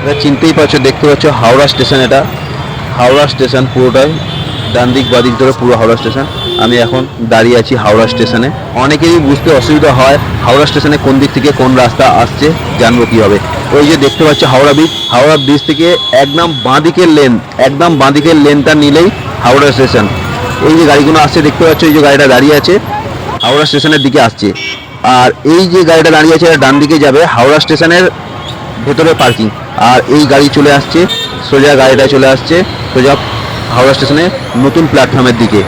এটা চিনতেই পারছো, দেখতে পাচ্ছ হাওড়া স্টেশন। এটা হাওড়া স্টেশন পুরোটাই, ডান দিক বাদিক ধরে পুরো হাওড়া স্টেশন। আমি এখন দাঁড়িয়ে আছি হাওড়া স্টেশনে। অনেকেরই বুঝতে অসুবিধা হয় হাওড়া স্টেশনে কোন দিক থেকে কোন রাস্তা আসছে, জানবো কীভাবে। ওই যে দেখতে পাচ্ছ হাওড়া ব্রিজ, হাওড়া ব্রিজ থেকে একদম বাঁদিকের লেনটা নিলেই হাওড়া স্টেশন। এই যে গাড়িগুলো আসছে দেখতে পাচ্ছ, এই যে গাড়িটা দাঁড়িয়ে আছে হাওড়া স্টেশনের দিকে আসছে। আর এই যে গাড়িটা দাঁড়িয়ে আছে এটা ডান দিকে যাবে হাওড়া স্টেশনের ভেতরে পার্কিং। আর এই গাড়ি চলে আসছে সোজা, গাড়িটা চলে আসছে সোজা হাওড়া স্টেশনে নতুন প্ল্যাটফর্মের দিকে।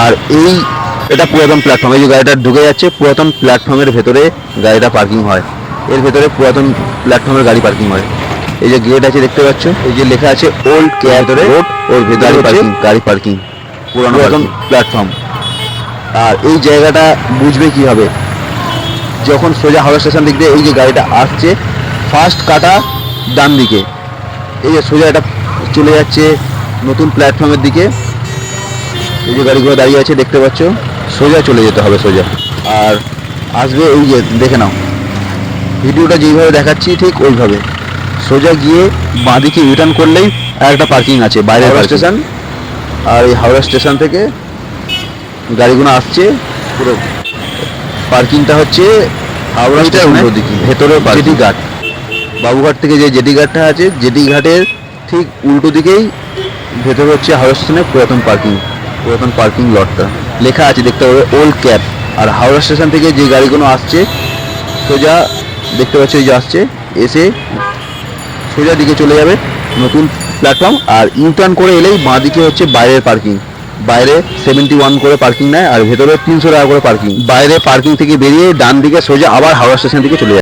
আর এটা পুরাতন প্ল্যাটফর্ম, এই যে গাড়িটা ঢুকে যাচ্ছে পুরাতন প্ল্যাটফর্মের ভেতরে গাড়িটা পার্কিং হয়। এর ভেতরে পুরাতন প্ল্যাটফর্মের গাড়ি পার্কিং হয়। এই যে গেট আছে দেখতে পাচ্ছ, এই যে লেখা আছে ওল্ড ক্যাব রোড, ওর ভেতরে গাড়ি পার্কিং পুরাতন প্ল্যাটফর্ম। আর এই জায়গাটা বুঝবে কিভাবে, যখন সোজা হাওড়া স্টেশন দিক দিয়ে এই যে গাড়িটা আসছে ফার্স্ট কাটা ডান দিকে, এই যে সোজা এটা চলে যাচ্ছে নতুন প্ল্যাটফর্মের দিকে। এই যে গাড়িগুলো দাঁড়িয়ে আছে দেখতে পাচ্ছ, সোজা চলে যেতে হবে সোজা। আর আসবে এই যে দেখে নাও, ভিডিওটা যেইভাবে দেখাচ্ছি ঠিক ওইভাবে সোজা গিয়ে বাঁদিকে রিটার্ন করলেই আর একটা পার্কিং আছে বাইরে হাওড়া স্টেশন। আর এই হাওড়া স্টেশন থেকে গাড়িগুলো আসছে, পুরো পার্কিংটা হচ্ছে হাওড়া স্টেশনের ভেতরে জেটি ঘাট, বাবুঘাট থেকে যে জেটি ঘাটটা আছে জেটি ঘাটের ঠিক উল্টো দিকেই ভেতরে হচ্ছে হাওড়া স্টেশনের পুরাতন পার্কিং লটটা। লেখা আছে দেখতে পাবে ওল্ড ক্যাব। আর হাওড়া স্টেশন থেকে যে গাড়িগুলো আসছে সোজা দেখতে পাচ্ছ, এই যে আসছে এসে সোজা দিকে চলে যাবে নতুন প্ল্যাটফর্ম। আর ইউটার্ন করে এলেই বাঁ দিকে হচ্ছে বাইরের পার্কিং, বাইরে 71 করে পার্কিং নেয় আর ভেতরে 300 টাকা করে পার্কিং। বাইরে পার্কিং থেকে বেরিয়ে ডান দিকে সোজা আবার হাওড়া স্টেশন দিকে চলে যায়।